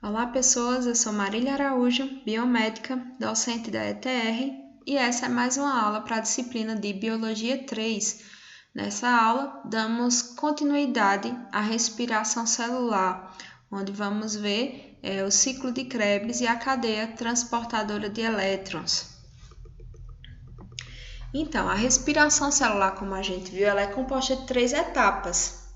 Olá pessoas, eu sou Marília Araújo, biomédica, docente da ETR e essa é mais uma aula para a disciplina de Biologia 3. Nessa aula, damos continuidade à respiração celular, onde vamos ver o ciclo de Krebs e a cadeia transportadora de elétrons. Então, a respiração celular, como a gente viu, ela é composta de 3 etapas: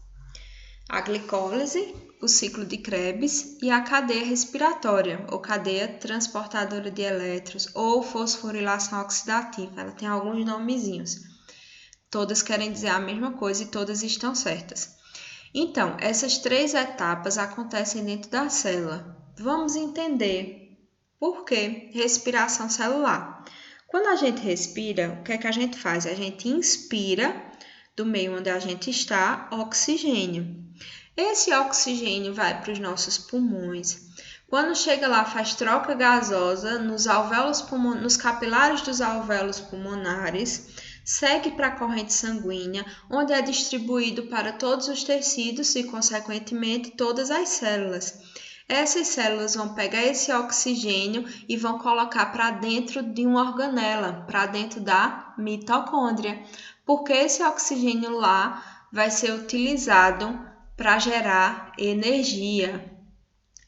a glicólise, o ciclo de Krebs e a cadeia respiratória, ou cadeia transportadora de elétrons, ou fosforilação oxidativa. Ela tem alguns nomezinhos. Todas querem dizer a mesma coisa e todas estão certas. Então, essas 3 etapas acontecem dentro da célula. Vamos entender por que respiração celular. Quando a gente respira, o que é que a gente faz? A gente inspira do meio onde a gente está oxigênio. Esse oxigênio vai para os nossos pulmões. Quando chega lá, faz troca gasosa nos capilares dos alvéolos pulmonares, segue para a corrente sanguínea, onde é distribuído para todos os tecidos e, consequentemente, todas as células. Essas células vão pegar esse oxigênio e vão colocar para dentro de uma organela, para dentro da mitocôndria, porque esse oxigênio lá vai ser utilizado para gerar energia.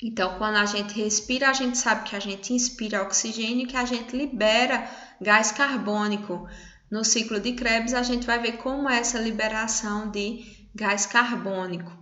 Então, quando a gente respira, a gente sabe que a gente inspira oxigênio e que a gente libera gás carbônico. No ciclo de Krebs, a gente vai ver como é essa liberação de gás carbônico.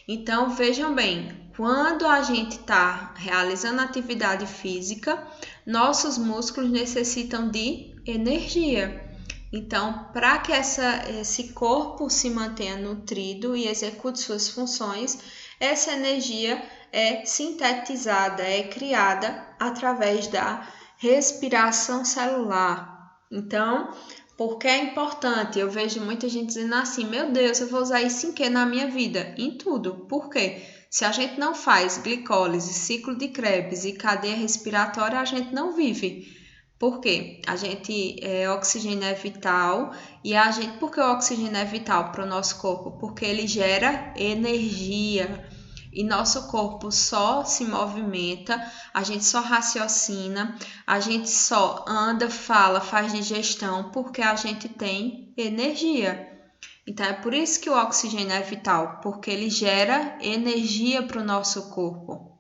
Então, vejam bem, quando a gente está realizando atividade física, nossos músculos necessitam de energia. Então, para que esse corpo se mantenha nutrido e execute suas funções, essa energia é sintetizada, é criada através da respiração celular. Então, por que é importante? Eu vejo muita gente dizendo assim: meu Deus, eu vou usar isso em quê na minha vida? Em tudo. Por quê? Se a gente não faz glicólise, ciclo de Krebs e cadeia respiratória, a gente não vive. Por quê? Oxigênio é vital por que o oxigênio é vital para o nosso corpo? Porque ele gera energia e nosso corpo só se movimenta, a gente só raciocina, a gente só anda, fala, faz digestão porque a gente tem energia. Então é por isso que o oxigênio é vital, porque ele gera energia para o nosso corpo.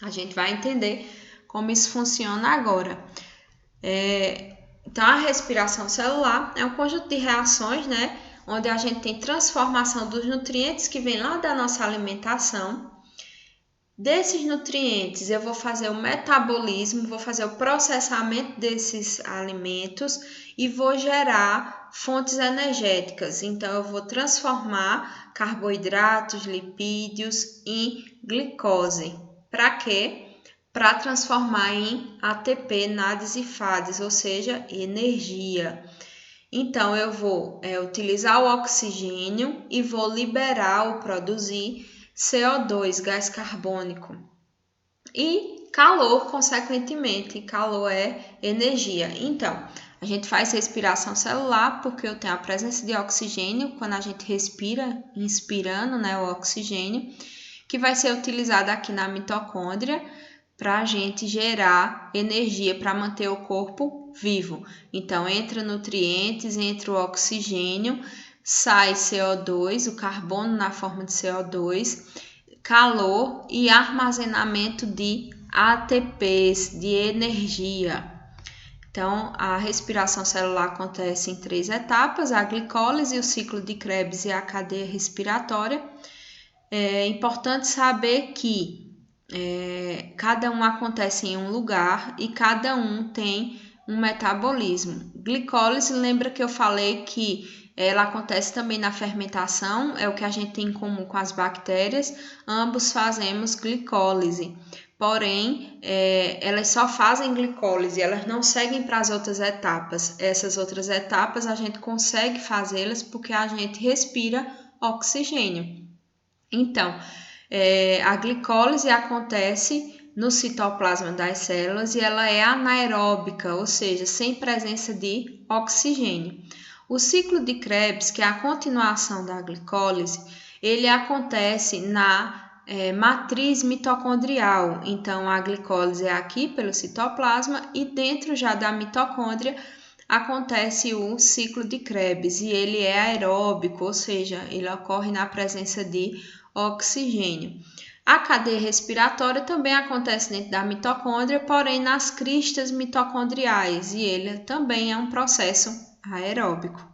A gente vai entender como isso funciona agora. Então, a respiração celular é um conjunto de reações, onde a gente tem transformação dos nutrientes que vêm lá da nossa alimentação. Desses nutrientes, eu vou fazer o metabolismo, vou fazer o processamento desses alimentos e vou gerar fontes energéticas. Então, eu vou transformar carboidratos, lipídios em glicose. Para quê? Para transformar em ATP, NADs e FADs, ou seja, energia. Então, eu vou utilizar o oxigênio e vou liberar ou produzir CO2, gás carbônico. E calor, consequentemente, calor é energia. Então, a gente faz respiração celular porque eu tenho a presença de oxigênio quando a gente respira, inspirando o oxigênio, que vai ser utilizado aqui na mitocôndria para a gente gerar energia para manter o corpo vivo. Então, entra nutrientes, entra o oxigênio, sai CO2, o carbono na forma de CO2, calor e armazenamento de ATPs, de energia. Então, a respiração celular acontece em 3 etapas: a glicólise, o ciclo de Krebs e a cadeia respiratória. É importante saber que cada um acontece em um lugar e cada um tem um metabolismo. Glicólise, lembra que eu falei que ela acontece também na fermentação, é o que a gente tem em comum com as bactérias, ambos fazemos glicólise. Porém, elas só fazem glicólise, elas não seguem para as outras etapas. Essas outras etapas a gente consegue fazê-las porque a gente respira oxigênio. Então, a glicólise acontece no citoplasma das células e ela é anaeróbica, ou seja, sem presença de oxigênio. O ciclo de Krebs, que é a continuação da glicólise, ele acontece na matriz mitocondrial. Então, a glicólise é aqui pelo citoplasma e dentro já da mitocôndria acontece o ciclo de Krebs e ele é aeróbico, ou seja, ele ocorre na presença de oxigênio. A cadeia respiratória também acontece dentro da mitocôndria, porém nas cristas mitocondriais, e ele também é um processo aeróbico.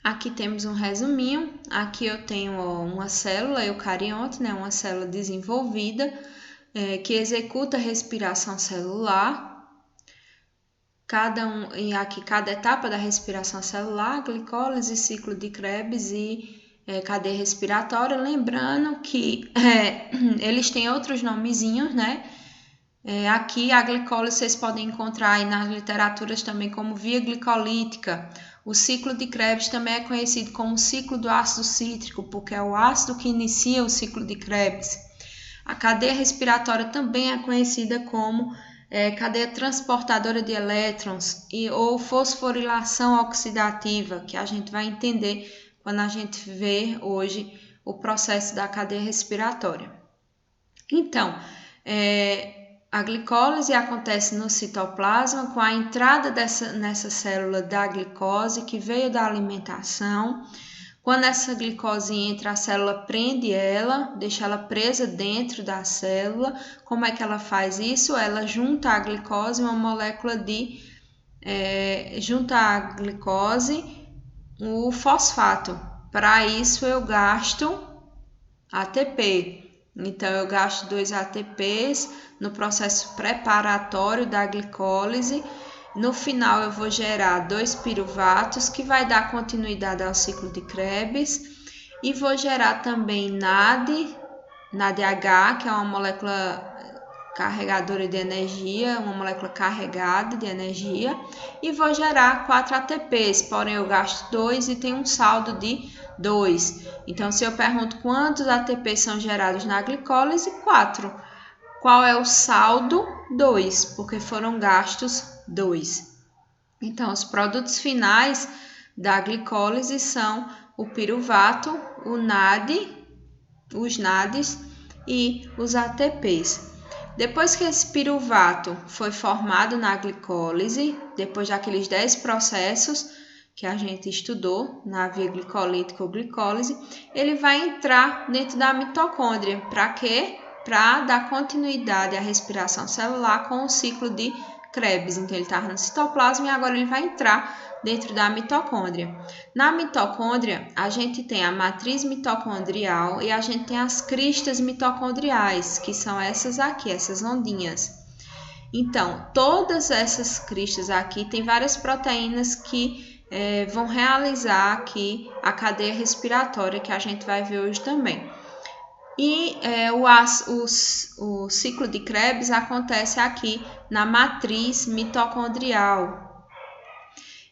Aqui temos um resuminho. Aqui eu tenho uma célula eucarionte, uma célula desenvolvida, que executa a respiração celular. Cada etapa da respiração celular, glicólise, ciclo de Krebs e cadeia respiratória. Lembrando que eles têm outros nomezinhos, né? Aqui a glicólise vocês podem encontrar aí nas literaturas também como via glicolítica. O ciclo de Krebs também é conhecido como ciclo do ácido cítrico, porque é o ácido que inicia o ciclo de Krebs. A cadeia respiratória também é conhecida como cadeia transportadora de elétrons ou fosforilação oxidativa, que a gente vai entender quando a gente vê hoje o processo da cadeia respiratória. Então, a glicólise acontece no citoplasma com a entrada nessa célula da glicose que veio da alimentação. Quando essa glicose entra, a célula prende ela, deixa ela presa dentro da célula. Como é que ela faz isso? Ela junta a glicose, uma molécula junta a glicose, o fosfato. Para isso eu gasto ATP. Então, eu gasto 2 ATPs no processo preparatório da glicólise. No final, eu vou gerar 2 piruvatos, que vai dar continuidade ao ciclo de Krebs. E vou gerar também NADH, que é uma molécula carregadora de energia, uma molécula carregada de energia. E vou gerar 4 ATPs, porém eu gasto 2 e tenho um saldo de 2. Então, se eu pergunto quantos ATPs são gerados na glicólise, 4. Qual é o saldo? 2, porque foram gastos 2. Então, os produtos finais da glicólise são o piruvato, os NADs e os ATPs. Depois que esse piruvato foi formado na glicólise, depois daqueles 10 processos que a gente estudou na via glicolítica ou glicólise, ele vai entrar dentro da mitocôndria. Para quê? Para dar continuidade à respiração celular com o ciclo de Krebs. Então, ele estava no citoplasma e agora ele vai entrar dentro da mitocôndria. Na mitocôndria, a gente tem a matriz mitocondrial e a gente tem as cristas mitocondriais, que são essas aqui, essas ondinhas. Então, todas essas cristas aqui têm várias proteínas que vão realizar aqui a cadeia respiratória que a gente vai ver hoje também. E o ciclo de Krebs acontece aqui na matriz mitocondrial.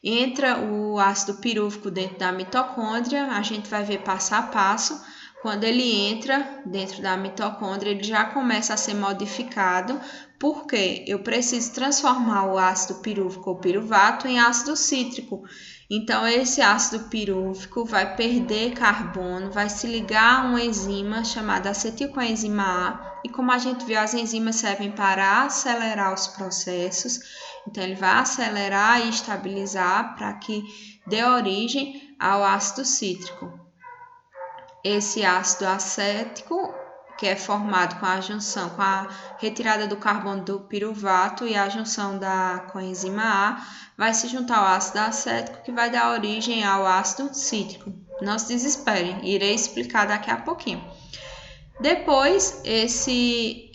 Entra o ácido pirúvico dentro da mitocôndria, a gente vai ver passo a passo. Quando ele entra dentro da mitocôndria, ele já começa a ser modificado, porque eu preciso transformar o ácido pirúvico ou piruvato em ácido cítrico. Então, esse ácido pirúvico vai perder carbono, vai se ligar a uma enzima chamada acetilcoenzima A. E como a gente viu, as enzimas servem para acelerar os processos. Então, ele vai acelerar e estabilizar para que dê origem ao ácido cítrico. Esse ácido acético, que é formado com a retirada do carbono do piruvato e a junção da coenzima A, vai se juntar ao ácido acético, que vai dar origem ao ácido cítrico. Não se desesperem, irei explicar daqui a pouquinho. Depois, esse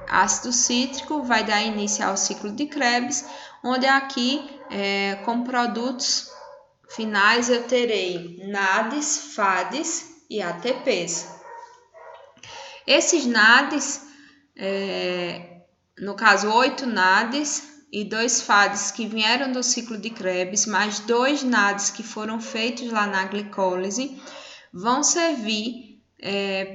ácido cítrico vai dar início ao ciclo de Krebs, onde aqui, como produtos finais, eu terei NADs, FADs e ATPs. Esses NADs, no caso 8 NADs e 2 FADs que vieram do ciclo de Krebs, mais 2 NADs que foram feitos lá na glicólise, vão servir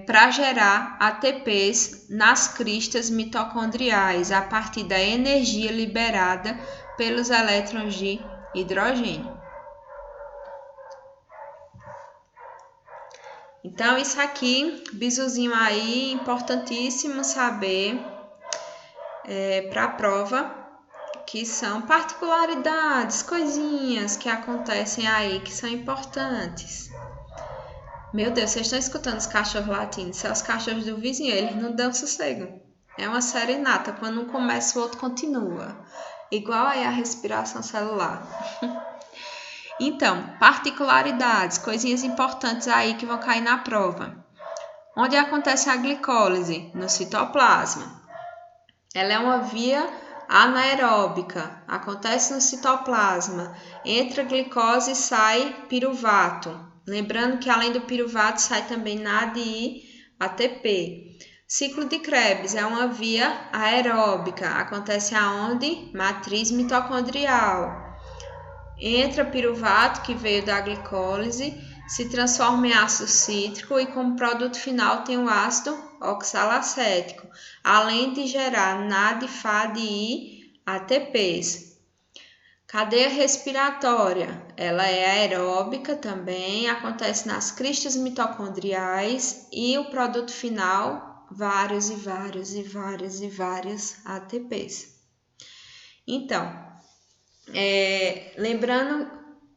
para gerar ATPs nas cristas mitocondriais, a partir da energia liberada pelos elétrons de hidrogênio. Então, isso aqui, bisuzinho aí, importantíssimo saber para a prova, que são particularidades, coisinhas que acontecem aí, que são importantes. Meu Deus, vocês estão escutando os cachorros latindo? São os cachorros do vizinho, eles não dão sossego. É uma serenata, quando um começa, o outro continua. Igual aí a respiração celular. Então, particularidades, coisinhas importantes aí que vão cair na prova. Onde acontece a glicólise? No citoplasma. Ela é uma via anaeróbica, acontece no citoplasma. Entra glicose e sai piruvato. Lembrando que além do piruvato sai também NAD e ATP. Ciclo de Krebs é uma via aeróbica, acontece aonde? Matriz mitocondrial. Entra piruvato, que veio da glicólise, se transforma em ácido cítrico e como produto final tem o ácido oxalacético, além de gerar NAD, FAD e ATPs. Cadeia respiratória, ela é aeróbica também, acontece nas cristas mitocondriais e o produto final, vários ATPs. Então, lembrando,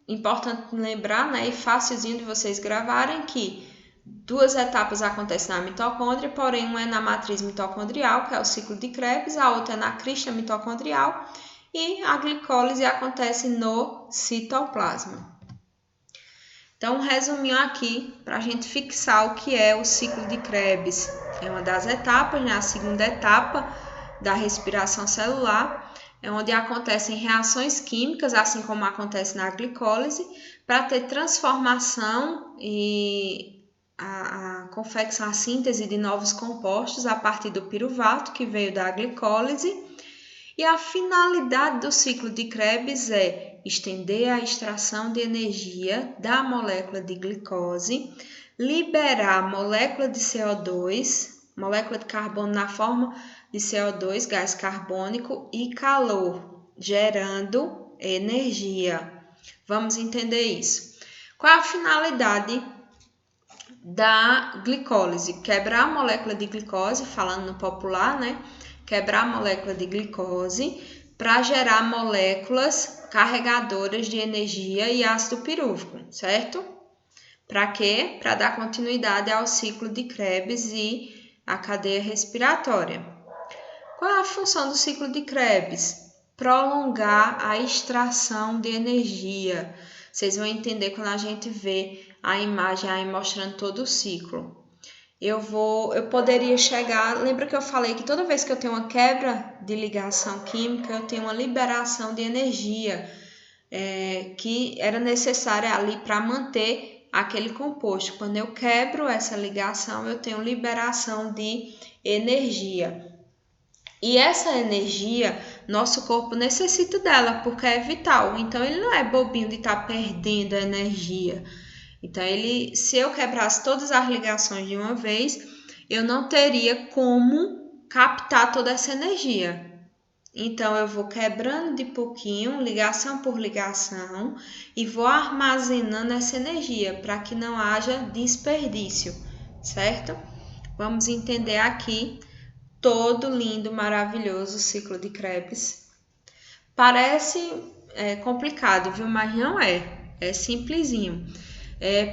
importante lembrar, né, e facilzinho de vocês gravarem que 2 etapas acontecem na mitocôndria, porém uma é na matriz mitocondrial, que é o ciclo de Krebs, a outra é na crista mitocondrial e a glicólise acontece no citoplasma. Então, um resuminho aqui para a gente fixar o que é o ciclo de Krebs. É uma das etapas, né, a segunda etapa da respiração celular, é onde acontecem reações químicas, assim como acontece na glicólise, para ter transformação e a confecção, a síntese de novos compostos a partir do piruvato, que veio da glicólise. E a finalidade do ciclo de Krebs é estender a extração de energia da molécula de glicose, liberar a molécula de CO2, molécula de carbono na forma de CO2, gás carbônico, e calor, gerando energia. Vamos entender isso. Qual é a finalidade da glicólise? Quebrar a molécula de glicose, falando no popular, né? Quebrar a molécula de glicose para gerar moléculas carregadoras de energia e ácido pirúvico, certo? Para quê? Para dar continuidade ao ciclo de Krebs e a cadeia respiratória. Qual é a função do ciclo de Krebs? Prolongar a extração de energia. Vocês vão entender quando a gente vê a imagem aí mostrando todo o ciclo. Eu poderia chegar, lembra que eu falei que toda vez que eu tenho uma quebra de ligação química, eu tenho uma liberação de energia que era necessária ali para manter aquele composto. Quando eu quebro essa ligação, eu tenho liberação de energia. E essa energia, nosso corpo necessita dela, porque é vital. Então, ele não é bobinho de estar perdendo a energia. Então, se eu quebrasse todas as ligações de uma vez, eu não teria como captar toda essa energia. Então, eu vou quebrando de pouquinho, ligação por ligação, e vou armazenando essa energia para que não haja desperdício, certo? Vamos entender aqui todo lindo, maravilhoso ciclo de Krebs. Parece complicado, viu? Mas não é. É simplesinho.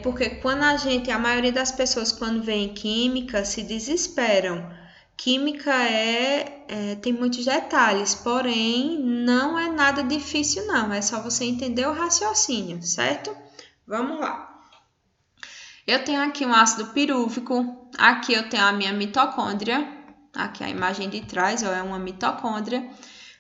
Porque quando a maioria das pessoas quando vê em química se desesperam. Química tem muitos detalhes, porém não é nada difícil não, é só você entender o raciocínio, certo? Vamos lá. Eu tenho aqui um ácido pirúvico, aqui eu tenho a minha mitocôndria, aqui a imagem de trás, é uma mitocôndria.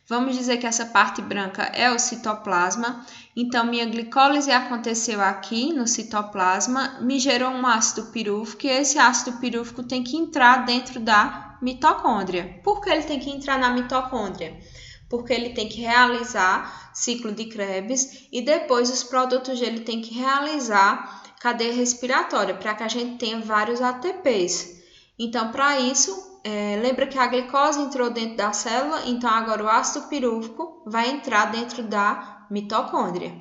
Vamos dizer que essa parte branca é o citoplasma. Então, minha glicólise aconteceu aqui no citoplasma, me gerou um ácido pirúvico e esse ácido pirúvico tem que entrar dentro da mitocôndria. Por que ele tem que entrar na mitocôndria? Porque ele tem que realizar ciclo de Krebs e depois os produtos dele tem que realizar cadeia respiratória, para que a gente tenha vários ATPs. Então, para isso, lembra que a glicose entrou dentro da célula, então agora o ácido pirúvico vai entrar dentro da mitocôndria.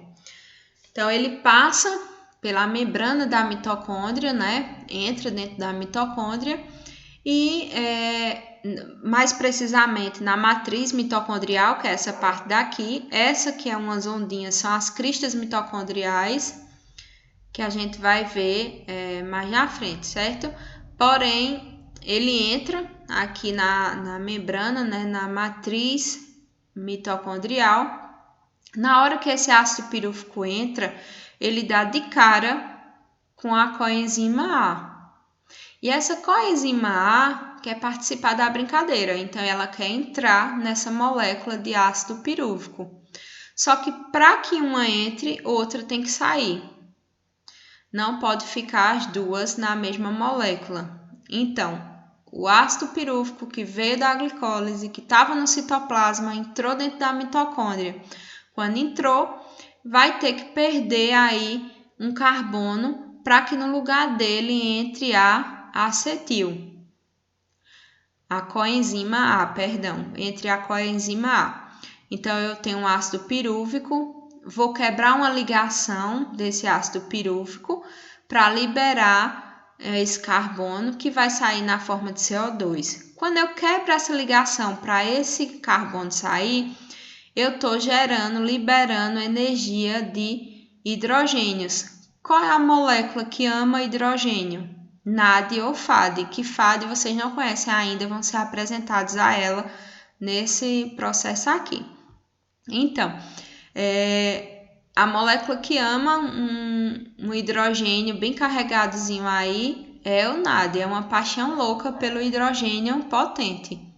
Então, ele passa pela membrana da mitocôndria, né? Entra dentro da mitocôndria e, mais precisamente, na matriz mitocondrial, que é essa parte daqui. Essa que é umas ondinhas, são as cristas mitocondriais, que a gente vai ver mais na frente, certo? Porém, ele entra aqui na membrana, né? Na matriz mitocondrial. Na hora que esse ácido pirúvico entra, ele dá de cara com a coenzima A. E essa coenzima A quer participar da brincadeira, então ela quer entrar nessa molécula de ácido pirúvico. Só que para que uma entre, outra tem que sair. Não pode ficar as duas na mesma molécula. Então, o ácido pirúvico que veio da glicólise, que estava no citoplasma, entrou dentro da mitocôndria. Quando entrou, vai ter que perder aí um carbono para que no lugar dele entre a acetil. Entre a coenzima A. Então, eu tenho um ácido pirúvico, vou quebrar uma ligação desse ácido pirúvico para liberar esse carbono que vai sair na forma de CO2. Quando eu quebro essa ligação para esse carbono sair, eu estou liberando energia de hidrogênios. Qual é a molécula que ama hidrogênio? NAD ou FAD, que FAD vocês não conhecem ainda, vão ser apresentados a ela nesse processo aqui. Então, a molécula que ama um hidrogênio bem carregadozinho aí é o NAD, é uma paixão louca pelo hidrogênio potente.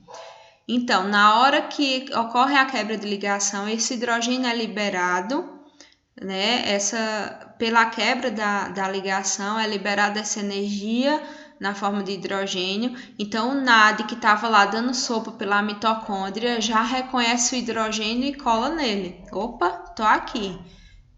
Então, na hora que ocorre a quebra de ligação, esse hidrogênio é liberado, né? Pela quebra da ligação é liberada essa energia na forma de hidrogênio. Então, o NAD que estava lá dando sopa pela mitocôndria já reconhece o hidrogênio e cola nele. Opa, tô aqui.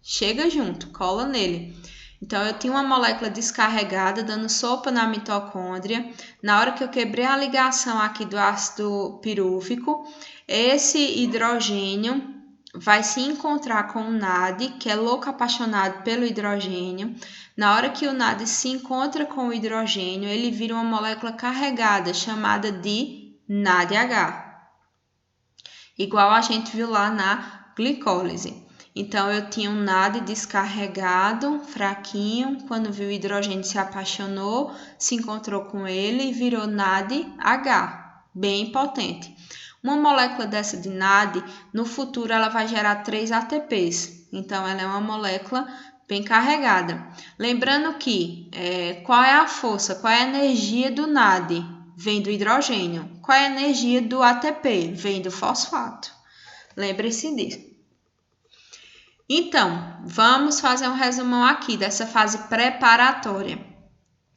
Chega junto, cola nele. Então, eu tinha uma molécula descarregada dando sopa na mitocôndria. Na hora que eu quebrei a ligação aqui do ácido pirúvico, esse hidrogênio vai se encontrar com o NAD, que é louco apaixonado pelo hidrogênio. Na hora que o NAD se encontra com o hidrogênio, ele vira uma molécula carregada, chamada de NADH. Igual a gente viu lá na glicólise. Então, eu tinha um NAD descarregado, fraquinho. Quando viu o hidrogênio, se apaixonou, se encontrou com ele e virou NADH, bem potente. Uma molécula dessa de NAD, no futuro, ela vai gerar 3 ATPs. Então, ela é uma molécula bem carregada. Lembrando que, qual é a força, qual é a energia do NAD? Vem do hidrogênio. Qual é a energia do ATP? Vem do fosfato. Lembre-se disso. Então, vamos fazer um resumão aqui dessa fase preparatória.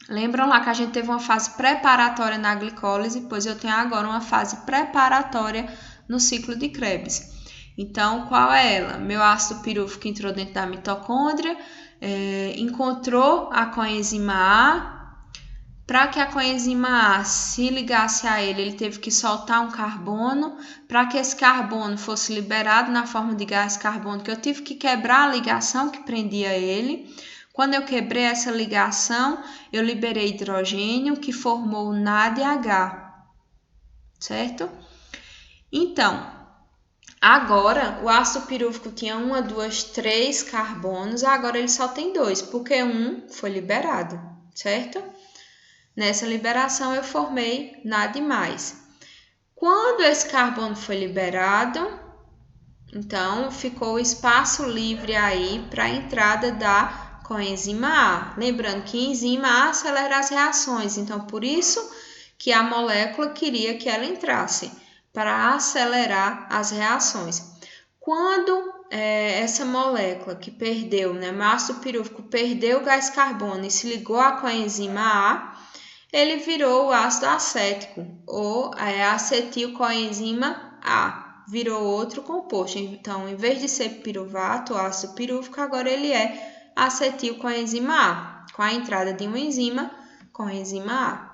Lembram lá que a gente teve uma fase preparatória na glicólise? Pois eu tenho agora uma fase preparatória no ciclo de Krebs. Então, qual é ela? Meu ácido pirúvico entrou dentro da mitocôndria, encontrou a coenzima A. Para que a coenzima A se ligasse a ele teve que soltar um carbono. Para que esse carbono fosse liberado na forma de gás carbônico, eu tive que quebrar a ligação que prendia ele. Quando eu quebrei essa ligação, eu liberei hidrogênio, que formou o NADH, certo? Então, agora o ácido pirúvico tinha 1, 2, 3 carbonos, agora ele só tem 2, porque um foi liberado, certo? Nessa liberação, eu formei NAD+. Quando esse carbono foi liberado, então ficou espaço livre aí para a entrada da coenzima A. Lembrando que enzima A acelera as reações, então por isso que a molécula queria que ela entrasse, para acelerar as reações. Quando essa molécula que perdeu, né, o ácido pirúvico perdeu o gás carbono e se ligou à coenzima A, ele virou o ácido acético, ou acetilcoenzima A, virou outro composto. Então, em vez de ser piruvato, ácido pirúvico, agora ele é acetilcoenzima A, com a entrada de uma enzima, coenzima A.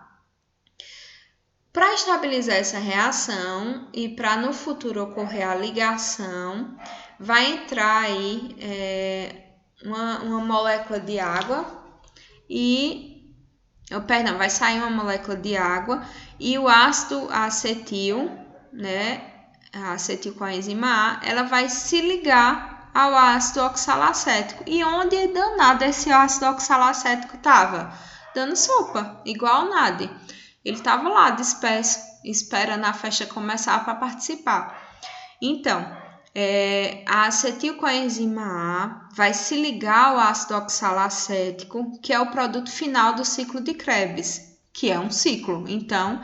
Para estabilizar essa reação e para no futuro ocorrer a ligação, vai entrar aí uma molécula de água vai sair uma molécula de água e o ácido acetil, né, a acetilcoenzima A, ela vai se ligar ao ácido oxalacético. E onde danado esse ácido oxalacético estava? Dando sopa, igual o NAD. Ele estava lá disperso, esperando a festa começar para participar. Então, a acetilcoenzima A vai se ligar ao ácido oxalacético, que é o produto final do ciclo de Krebs, que é um ciclo. Então,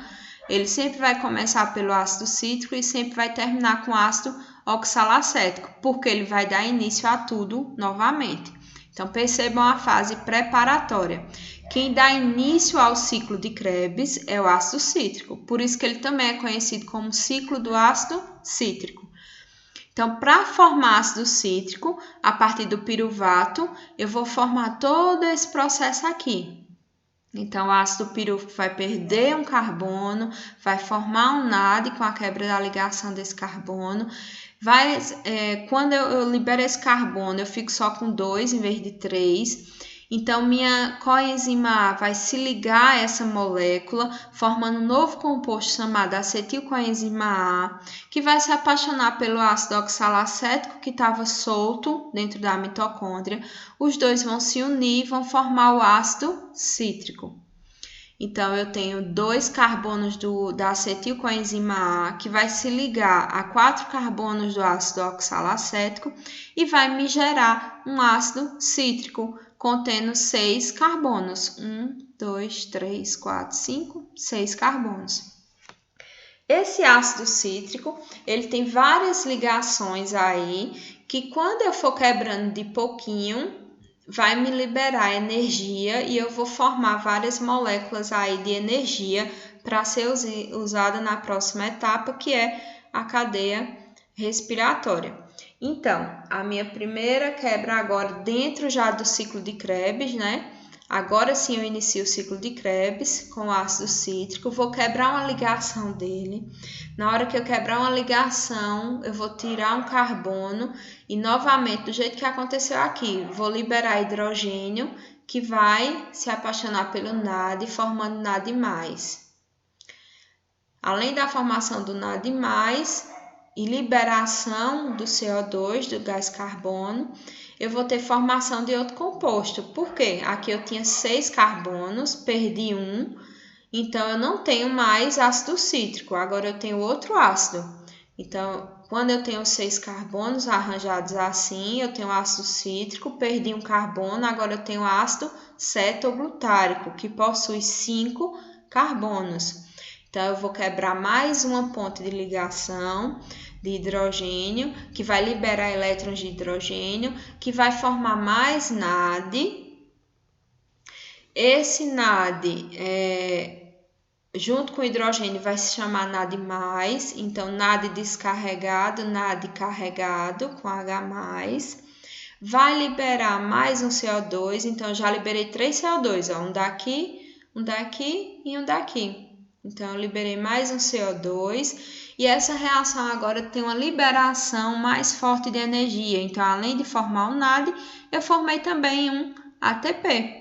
ele sempre vai começar pelo ácido cítrico e sempre vai terminar com ácido oxalacético, porque ele vai dar início a tudo novamente. Então, percebam a fase preparatória. Quem dá início ao ciclo de Krebs é o ácido cítrico, por isso que ele também é conhecido como ciclo do ácido cítrico. Então, para formar ácido cítrico, a partir do piruvato, eu vou formar todo esse processo aqui. Então, o ácido pirúvico vai perder um carbono, vai formar um NAD com a quebra da ligação desse carbono. Quando eu libero esse carbono, eu fico só com 2 em vez de 3. Então, minha coenzima A vai se ligar a essa molécula, formando um novo composto chamado acetilcoenzima A, que vai se apaixonar pelo ácido oxalacético que estava solto dentro da mitocôndria. Os dois vão se unir e vão formar o ácido cítrico. Então, eu tenho 2 carbonos da acetilcoenzima A, que vai se ligar a 4 carbonos do ácido oxalacético e vai me gerar um ácido cítrico, contendo 6 carbonos. 1, 2, 3, 4, 5, 6 carbonos. Esse ácido cítrico, ele tem várias ligações aí, que quando eu for quebrando de pouquinho, vai me liberar energia e eu vou formar várias moléculas aí de energia para ser usada na próxima etapa, que é a cadeia respiratória. Então, a minha primeira quebra agora dentro já do ciclo de Krebs, né? Agora sim eu inicio o ciclo de Krebs com ácido cítrico, vou quebrar uma ligação dele. Na hora que eu quebrar uma ligação, eu vou tirar um carbono e novamente, do jeito que aconteceu aqui, vou liberar hidrogênio que vai se apaixonar pelo NAD, formando NAD+. Além da formação do NAD+, e liberação do CO2, do gás carbono, eu vou ter formação de outro composto. Por quê? Aqui eu tinha 6 carbonos, perdi um, então eu não tenho mais ácido cítrico, agora eu tenho outro ácido. Então, quando eu tenho 6 carbonos arranjados assim, eu tenho ácido cítrico, perdi um carbono, agora eu tenho ácido cetoglutárico, que possui 5 carbonos. Então, eu vou quebrar mais uma ponte de ligação de hidrogênio, que vai liberar elétrons de hidrogênio, que vai formar mais NAD. Esse NAD, junto com o hidrogênio, vai se chamar NAD+, então NAD descarregado, NAD carregado com H+. Vai liberar mais um CO2, então eu já liberei 3 CO2, um daqui e um daqui. Então, eu liberei mais um CO2 e essa reação agora tem uma liberação mais forte de energia. Então, além de formar um NAD, eu formei também um ATP.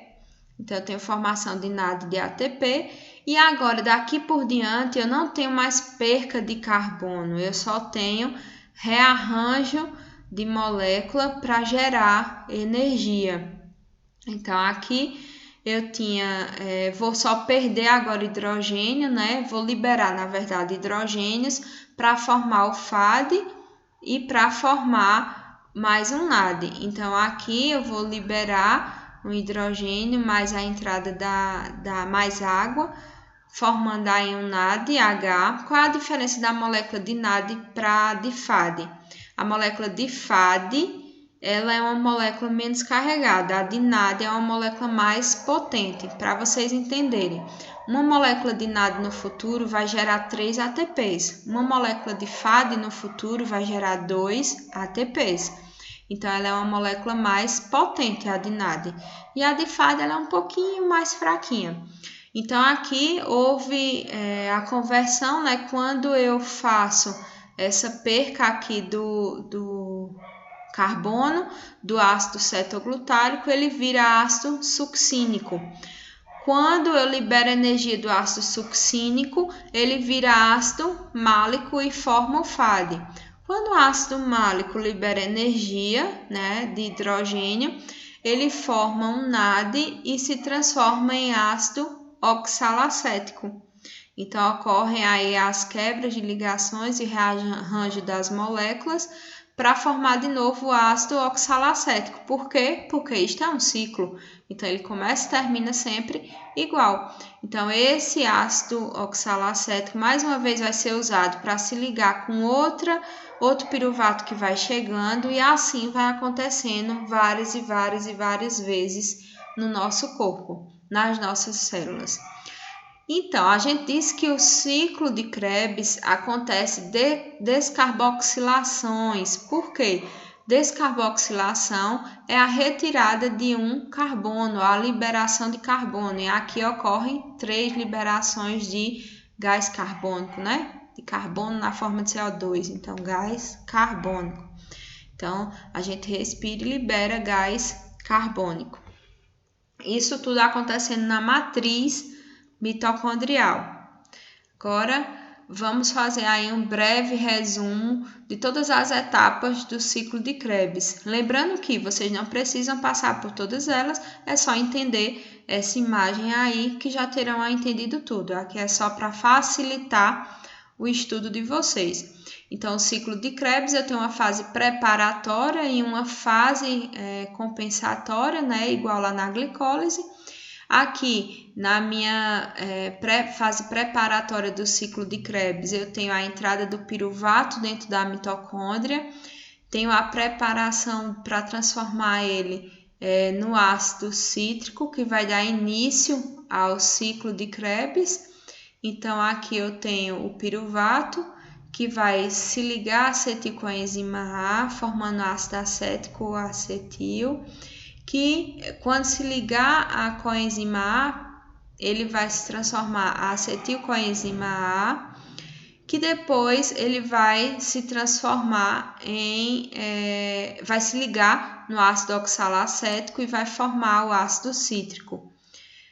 Então, eu tenho formação de NAD de ATP e agora, daqui por diante, eu não tenho mais perca de carbono. Eu só tenho rearranjo de molécula para gerar energia. Então, aqui eu vou só perder agora hidrogênio, né? Vou liberar, na verdade, hidrogênios para formar o FAD e para formar mais um NAD. Então, aqui eu vou liberar um hidrogênio mais a entrada da mais água, formando aí um NADH. Qual é a diferença da molécula de NAD para de FAD? A molécula de FAD ela é uma molécula menos carregada, a de NAD é uma molécula mais potente. Para vocês entenderem, uma molécula de NAD no futuro vai gerar 3 ATPs, uma molécula de FAD no futuro vai gerar 2 ATPs. Então, ela é uma molécula mais potente, a de NAD. E a de FAD ela é um pouquinho mais fraquinha. Então, aqui houve a conversão, né? Quando eu faço essa perca aqui carbono do ácido cetoglutárico, ele vira ácido succínico. Quando eu libero energia do ácido succínico, ele vira ácido málico e forma o FAD. Quando o ácido málico libera energia, né, de hidrogênio, ele forma um NAD e se transforma em ácido oxalacético. Então, ocorrem aí as quebras de ligações e rearranjo das moléculas para formar de novo o ácido oxalacético. Por quê? Porque isto é um ciclo. Então, ele começa e termina sempre igual. Então, esse ácido oxalacético, mais uma vez, vai ser usado para se ligar com outro piruvato que vai chegando, e assim vai acontecendo várias e várias e várias vezes no nosso corpo, nas nossas células. Então, a gente diz que o ciclo de Krebs acontece de descarboxilações. Por quê? Descarboxilação é a retirada de um carbono, a liberação de carbono. E aqui ocorrem 3 liberações de gás carbônico, né? De carbono na forma de CO2, então gás carbônico. Então, a gente respira e libera gás carbônico. Isso tudo acontecendo na matriz mitocondrial. Agora, vamos fazer aí um breve resumo de todas as etapas do ciclo de Krebs. Lembrando que vocês não precisam passar por todas elas, é só entender essa imagem aí que já terão entendido tudo. Aqui é só para facilitar o estudo de vocês. Então, o ciclo de Krebs, eu tenho uma fase preparatória e uma fase compensatória, né, igual lá na glicólise. Aqui, na minha fase preparatória do ciclo de Krebs, eu tenho a entrada do piruvato dentro da mitocôndria, tenho a preparação para transformar ele no ácido cítrico, que vai dar início ao ciclo de Krebs. Então, aqui eu tenho o piruvato, que vai se ligar à acetilcoenzima A, formando ácido acético ou acetil, que quando se ligar à coenzima A, ele vai se transformar a acetilcoenzima A, que depois ele vai se transformar vai se ligar no ácido oxalacético e vai formar o ácido cítrico.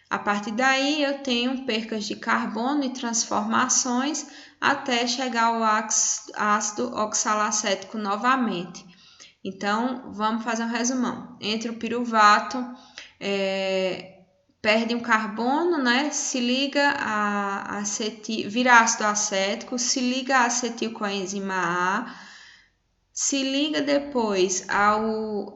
A partir daí eu tenho percas de carbono e transformações até chegar ao ácido oxalacético novamente. Então, vamos fazer um resumão. Entre o piruvato, perde um carbono, né? Se liga vira ácido acético, se liga a acetilcoenzima A, se liga depois ao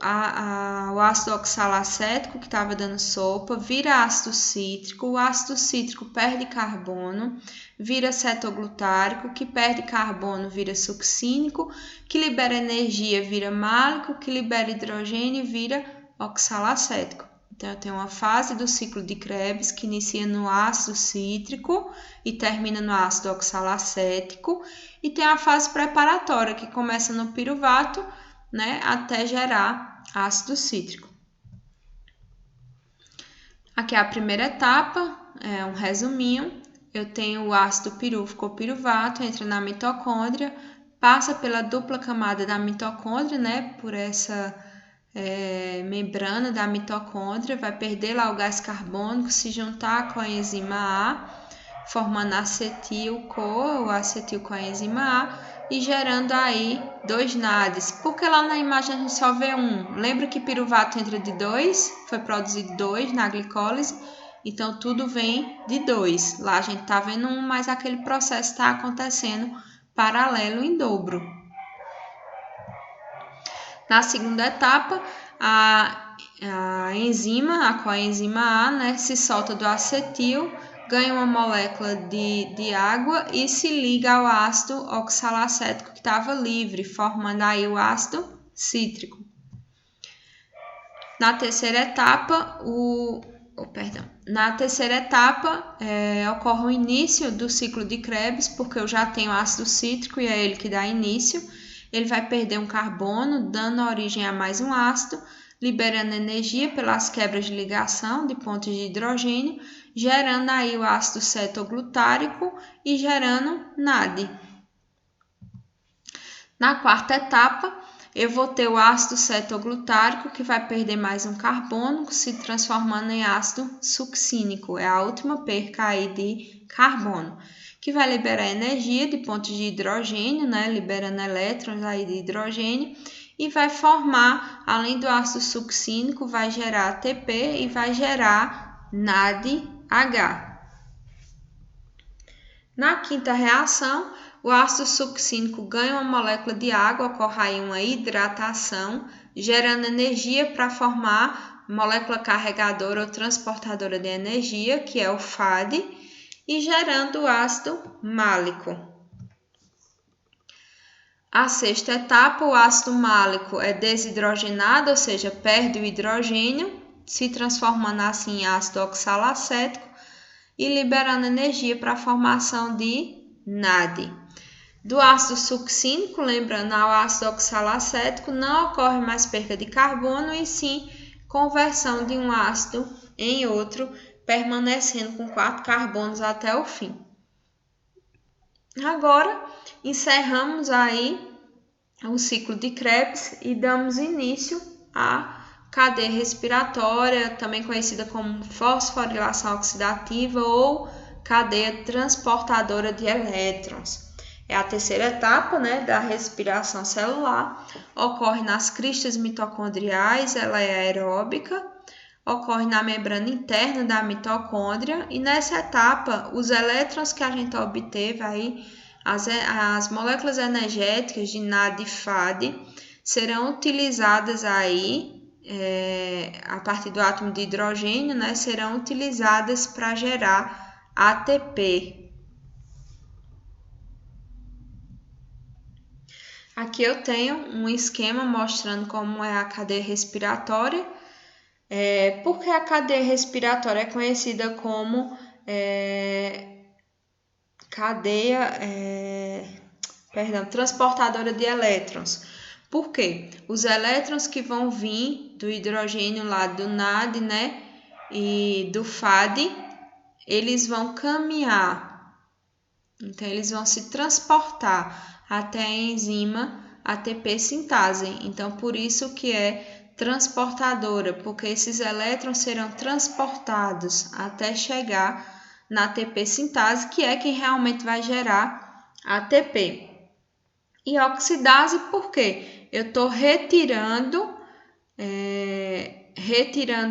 ácido oxalacético que estava dando sopa, vira ácido cítrico, o ácido cítrico perde carbono, vira cetoglutárico, que perde carbono, vira succínico, que libera energia, vira málico, que libera hidrogênio, vira oxalacético. Então, eu tenho uma fase do ciclo de Krebs que inicia no ácido cítrico e termina no ácido oxalacético, e tem a fase preparatória que começa no piruvato, né, até gerar ácido cítrico. Aqui é a primeira etapa, é um resuminho. Eu tenho o ácido pirúvico ou piruvato, entra na mitocôndria, passa pela dupla camada da mitocôndria, né, por essa membrana da mitocôndria, vai perder lá o gás carbônico, se juntar com a enzima A, formando acetil-CoA ou acetil-coenzima A, e gerando aí 2 NADs. Porque lá na imagem a gente só vê um. Lembra que piruvato entra de 2? Foi produzido 2 na glicólise, então tudo vem de 2. Lá a gente está vendo um, mas aquele processo está acontecendo paralelo em dobro. Na segunda etapa, a enzima, a coenzima A, né, se solta do acetil, ganha uma molécula de água e se liga ao ácido oxalacético que estava livre, formando aí o ácido cítrico. Na terceira etapa, ocorre o início do ciclo de Krebs, porque eu já tenho ácido cítrico e é ele que dá início. Ele vai perder um carbono, dando origem a mais um ácido, liberando energia pelas quebras de ligação de pontos de hidrogênio, gerando aí o ácido cetoglutárico e gerando NAD. Na quarta etapa, eu vou ter o ácido cetoglutárico, que vai perder mais um carbono, se transformando em ácido succínico. É a última perca aí de carbono, que vai liberar energia de pontos de hidrogênio, né? Liberando elétrons aí de hidrogênio, e vai formar, além do ácido succínico, vai gerar ATP e vai gerar NADH. Na quinta reação, o ácido succínico ganha uma molécula de água, ocorre aí uma hidratação, gerando energia para formar molécula carregadora ou transportadora de energia, que é o FAD, e gerando o ácido málico. A sexta etapa, o ácido málico é desidrogenado, ou seja, perde o hidrogênio, se transformando assim em ácido oxalacético e liberando energia para a formação de NAD. Do ácido succínico, lembrando, ao ácido oxalacético, não ocorre mais perda de carbono, e sim conversão de um ácido em outro, permanecendo com 4 carbonos até o fim. Agora, encerramos aí o ciclo de Krebs e damos início à cadeia respiratória, também conhecida como fosforilação oxidativa ou cadeia transportadora de elétrons. É a terceira etapa, né, da respiração celular, ocorre nas cristas mitocondriais, ela é aeróbica, ocorre na membrana interna da mitocôndria, e nessa etapa os elétrons que a gente obteve aí, as moléculas energéticas de NAD e FAD, serão utilizadas aí, a partir do átomo de hidrogênio, né, serão utilizadas para gerar ATP. Aqui eu tenho um esquema mostrando como é a cadeia respiratória. Por que a cadeia respiratória é conhecida como transportadora de elétrons? Por quê? Os elétrons que vão vir do hidrogênio lá do NAD, né, e do FAD, eles vão caminhar. Então, eles vão se transportar até a enzima ATP sintase. Então, por isso que é transportadora, porque esses elétrons serão transportados até chegar na ATP sintase, que é quem realmente vai gerar ATP. E oxidase, por quê? Eu estou retirando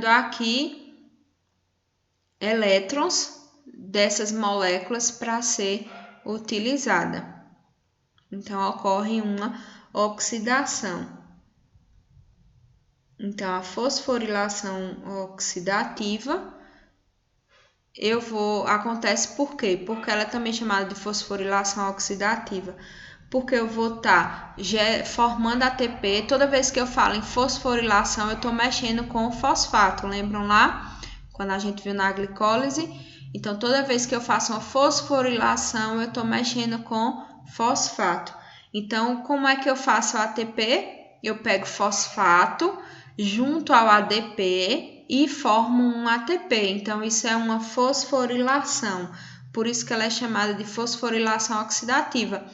aqui elétrons dessas moléculas para ser utilizada. Então, ocorre uma oxidação. Então, a fosforilação oxidativa acontece por quê? Porque ela é também chamada de fosforilação oxidativa. Porque eu vou estar formando ATP. Toda vez que eu falo em fosforilação, eu estou mexendo com o fosfato. Lembram lá? Quando a gente viu na glicólise? Então, toda vez que eu faço uma fosforilação, eu estou mexendo com fosfato. Então, como é que eu faço o ATP? Eu pego fosfato junto ao ADP e formo um ATP. Então, isso é uma fosforilação. Por isso que ela é chamada de fosforilação oxidativa.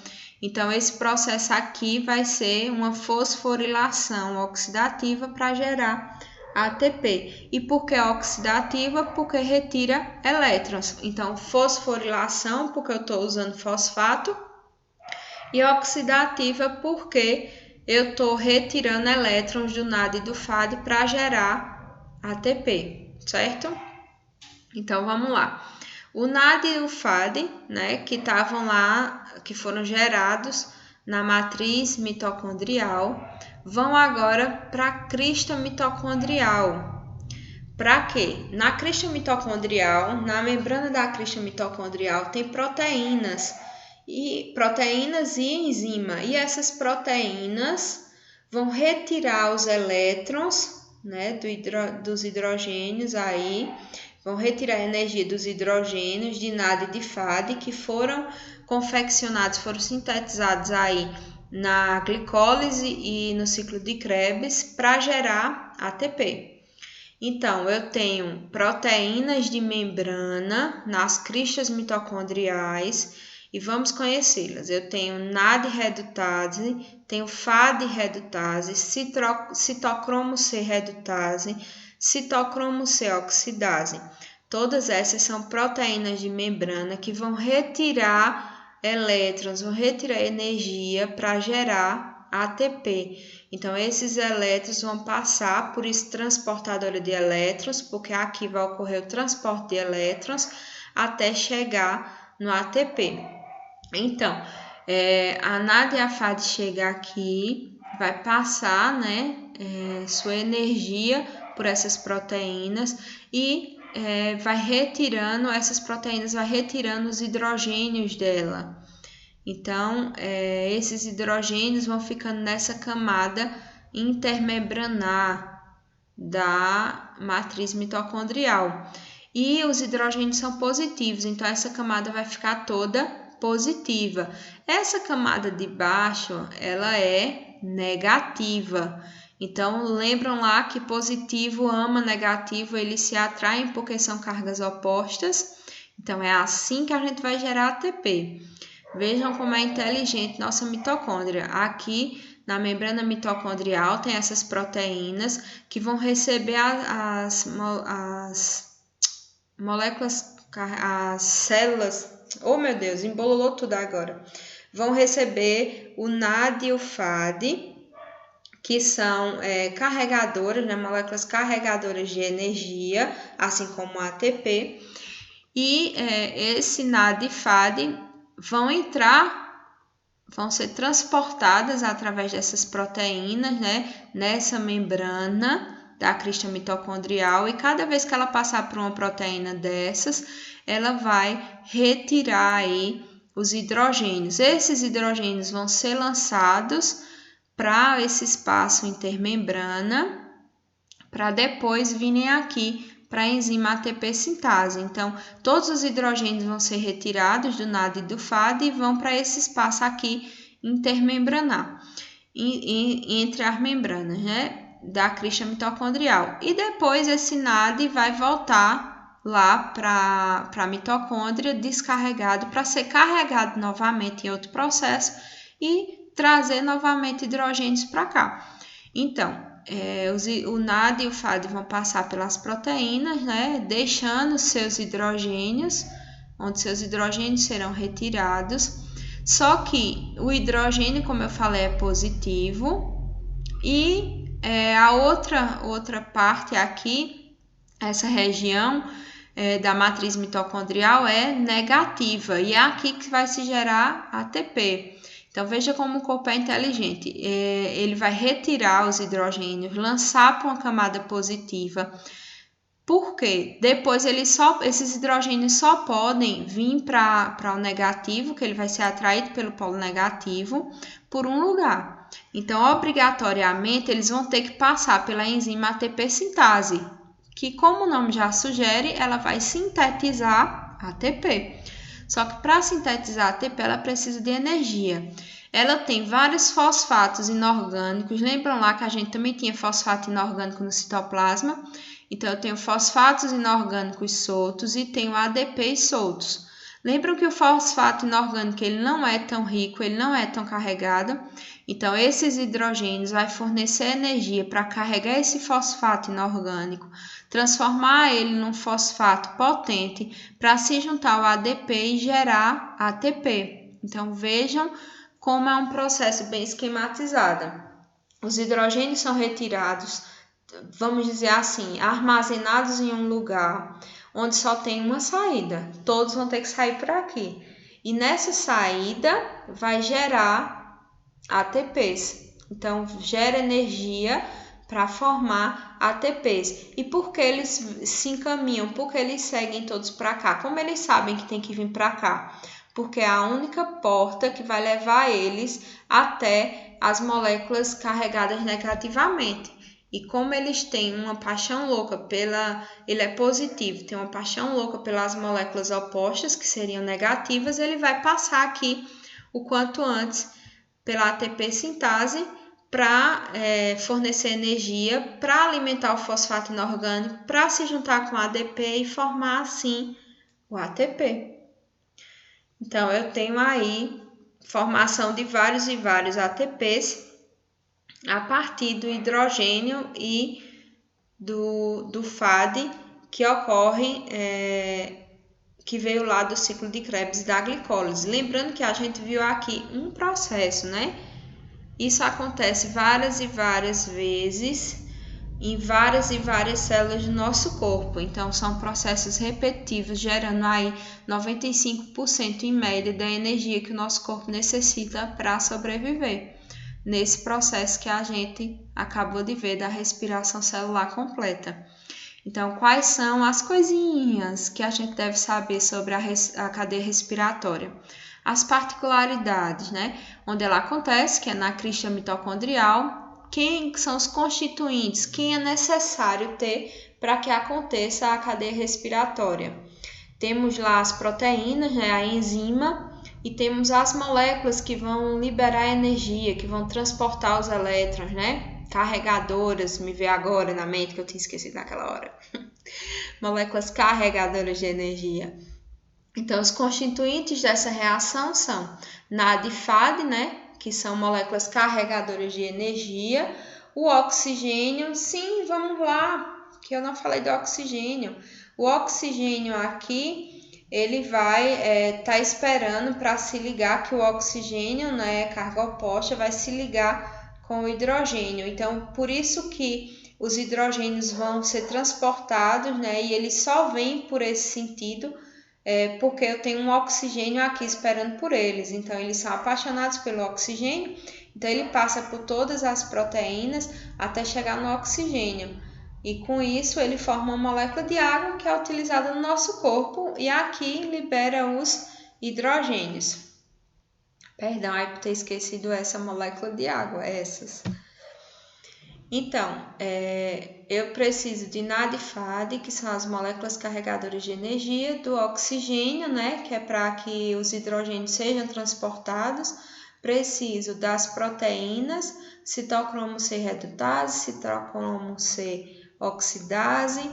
Então, esse processo aqui vai ser uma fosforilação oxidativa para gerar ATP. E por que oxidativa? Porque retira elétrons. Então, fosforilação, porque eu estou usando fosfato. E oxidativa, porque eu estou retirando elétrons do NAD e do FAD para gerar ATP, certo? Então, vamos lá. O NAD e o FAD, né, que estavam lá, que foram gerados na matriz mitocondrial, vão agora para a crista mitocondrial. Para quê? Na crista mitocondrial, na membrana da crista mitocondrial, tem proteínas e enzima. E essas proteínas vão retirar os elétrons, né, dos hidrogênios aí, vão retirar a energia dos hidrogênios de NAD e de FAD que foram confeccionados, foram sintetizados aí na glicólise e no ciclo de Krebs para gerar ATP. Então, eu tenho proteínas de membrana nas cristas mitocondriais E vamos conhecê-las. Eu tenho NAD redutase, tenho FAD redutase, citocromo C redutase, citocromo C oxidase. Todas essas são proteínas de membrana que vão retirar elétrons, vão retirar energia para gerar ATP. Então, esses elétrons vão passar por esse transportador de elétrons, porque aqui vai ocorrer o transporte de elétrons até chegar no ATP. Então, a NAD e a FAD chega aqui, vai passar, né, sua energia por essas proteínas e vai retirando, essas proteínas vai retirando os hidrogênios dela. Então, esses hidrogênios vão ficando nessa camada intermembranar da matriz mitocondrial. E os hidrogênios são positivos, então essa camada vai ficar toda positiva. Essa camada de baixo, ela é negativa. Então, lembram lá que positivo ama negativo, eles se atraem porque são cargas opostas. Então, é assim que a gente vai gerar ATP. Vejam como é inteligente nossa mitocôndria. Aqui, na membrana mitocondrial, tem essas proteínas que vão receber as moléculas, as células. Oh, meu Deus, embolou tudo agora. Vão receber o NAD e o FAD, que são carregadoras, né, moléculas carregadoras de energia, assim como a ATP. E esse NAD e FAD vão ser transportadas através dessas proteínas, né, nessa membrana da crista mitocondrial, e cada vez que ela passar por uma proteína dessas, ela vai retirar aí os hidrogênios. Esses hidrogênios vão ser lançados para esse espaço intermembrana, para depois virem aqui para a enzima ATP sintase. Então, todos os hidrogênios vão ser retirados do NAD e do FAD e vão para esse espaço aqui intermembranar, entre as membranas, né, da crista mitocondrial. E depois esse NAD vai voltar lá para a mitocôndria descarregado para ser carregado novamente em outro processo e trazer novamente hidrogênios para cá. Então, o NAD e o FAD vão passar pelas proteínas, né, deixando seus hidrogênios, onde seus hidrogênios serão retirados. Só que o hidrogênio, como eu falei, é positivo e a outra parte aqui, essa região da matriz mitocondrial é negativa e é aqui que vai se gerar ATP. Então, veja como o corpo é inteligente. Ele vai retirar os hidrogênios, lançar para uma camada positiva. Por quê? Depois, esses hidrogênios só podem vir para o negativo, que ele vai ser atraído pelo polo negativo, por um lugar. Então, obrigatoriamente, eles vão ter que passar pela enzima ATP sintase, que, como o nome já sugere, ela vai sintetizar ATP. Só que para sintetizar ATP, ela precisa de energia. Ela tem vários fosfatos inorgânicos. Lembram lá que a gente também tinha fosfato inorgânico no citoplasma? Então, eu tenho fosfatos inorgânicos soltos e tenho ADPs soltos. Lembram que o fosfato inorgânico ele não é tão rico, ele não é tão carregado? Então, esses hidrogênios vão fornecer energia para carregar esse fosfato inorgânico, transformar ele num fosfato potente para se juntar ao ADP e gerar ATP. Então, vejam como é um processo bem esquematizado. Os hidrogênios são retirados, vamos dizer assim, armazenados em um lugar onde só tem uma saída. Todos vão ter que sair por aqui. E nessa saída vai gerar ATPs. Então, gera energia para formar ATPs. E por que eles se encaminham? Por que eles seguem todos para cá? Como eles sabem que tem que vir para cá? Porque é a única porta que vai levar eles até as moléculas carregadas negativamente. E como eles têm uma paixão louca ele é positivo, tem uma paixão louca pelas moléculas opostas, que seriam negativas, ele vai passar aqui o quanto antes pela ATP sintase para fornecer energia, para alimentar o fosfato inorgânico, para se juntar com o ADP e formar assim o ATP. Então, eu tenho aí formação de vários e vários ATPs a partir do hidrogênio e do FAD que ocorre, que veio lá do ciclo de Krebs da glicólise. Lembrando que a gente viu aqui um processo, né? Isso acontece várias e várias vezes em várias e várias células do nosso corpo. Então, são processos repetitivos, gerando aí 95% em média da energia que o nosso corpo necessita para sobreviver. Nesse processo que a gente acabou de ver da respiração celular completa. Então, quais são as coisinhas que a gente deve saber sobre a cadeia respiratória? As particularidades, né? Onde ela acontece, que é na crista mitocondrial. Quem são os constituintes? Quem é necessário ter para que aconteça a cadeia respiratória? Temos lá as proteínas, né? A enzima, e temos as moléculas que vão liberar energia, que vão transportar os elétrons, né? Carregadoras, me veio agora na mente que eu tinha esquecido naquela hora. Moléculas carregadoras de energia. Então, os constituintes dessa reação são NAD e FAD, né? Que são moléculas carregadoras de energia. O oxigênio, sim, vamos lá, que eu não falei do oxigênio. O oxigênio aqui, ele vai tá esperando para se ligar, que o oxigênio, né, carga oposta, vai se ligar com o hidrogênio. Então, por isso que os hidrogênios vão ser transportados, né, e eles só vêm por esse sentido, porque eu tenho um oxigênio aqui esperando por eles. Então, eles são apaixonados pelo oxigênio, então ele passa por todas as proteínas até chegar no oxigênio. E com isso ele forma uma molécula de água que é utilizada no nosso corpo e aqui libera os hidrogênios. Perdão, aí por ter esquecido essa molécula de água, essas. Então, eu preciso de NAD e FAD, que são as moléculas carregadoras de energia, do oxigênio, né, que é para que os hidrogênios sejam transportados. Preciso das proteínas, citocromo C redutase, citocromo C oxidase.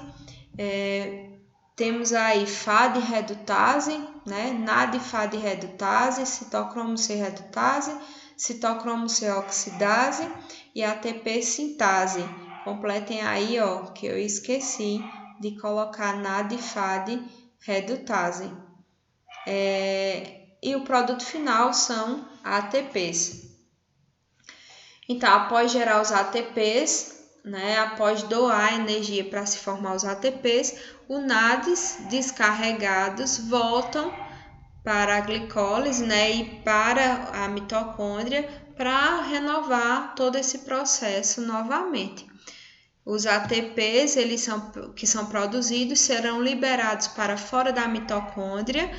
Temos aí FAD redutase, né, NAD e FAD redutase, citocromo C redutase, citocromo C oxidase e ATP sintase. Completem aí, ó, que eu esqueci de colocar NAD e FAD redutase. E o produto final são ATPs. Então, após gerar os ATPs, né, após doar energia para se formar os ATPs, os NADs descarregados voltam para a glicólise, né, e para a mitocôndria para renovar todo esse processo novamente. Os ATPs, que são produzidos, serão liberados para fora da mitocôndria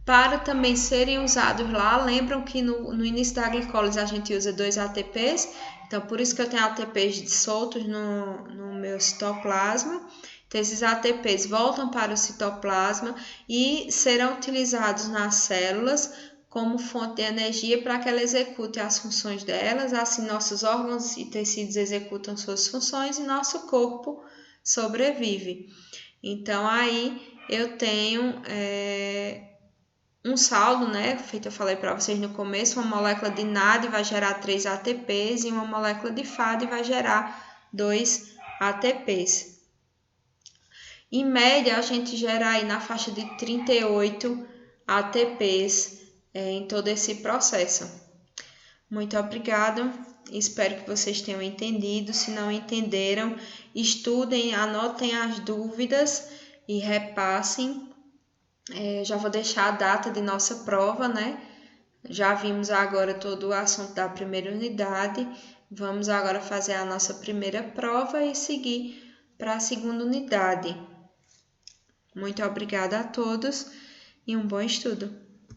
para também serem usados lá. Lembram que no início da glicólise a gente usa 2 ATPs, então por isso que eu tenho ATPs soltos no meu citoplasma. Então, esses ATPs voltam para o citoplasma e serão utilizados nas células como fonte de energia para que ela execute as funções delas. Assim, nossos órgãos e tecidos executam suas funções e nosso corpo sobrevive. Então, aí eu tenho um saldo, né? Feito eu falei para vocês no começo, uma molécula de NAD vai gerar 3 ATPs e uma molécula de FAD vai gerar 2 ATPs. Em média, a gente gera aí na faixa de 38 ATPs em todo esse processo. Muito obrigada, espero que vocês tenham entendido. Se não entenderam, estudem, anotem as dúvidas e repassem. Já vou deixar a data de nossa prova, né? Já vimos agora todo o assunto da primeira unidade. Vamos agora fazer a nossa primeira prova e seguir para a segunda unidade. Muito obrigada a todos e um bom estudo.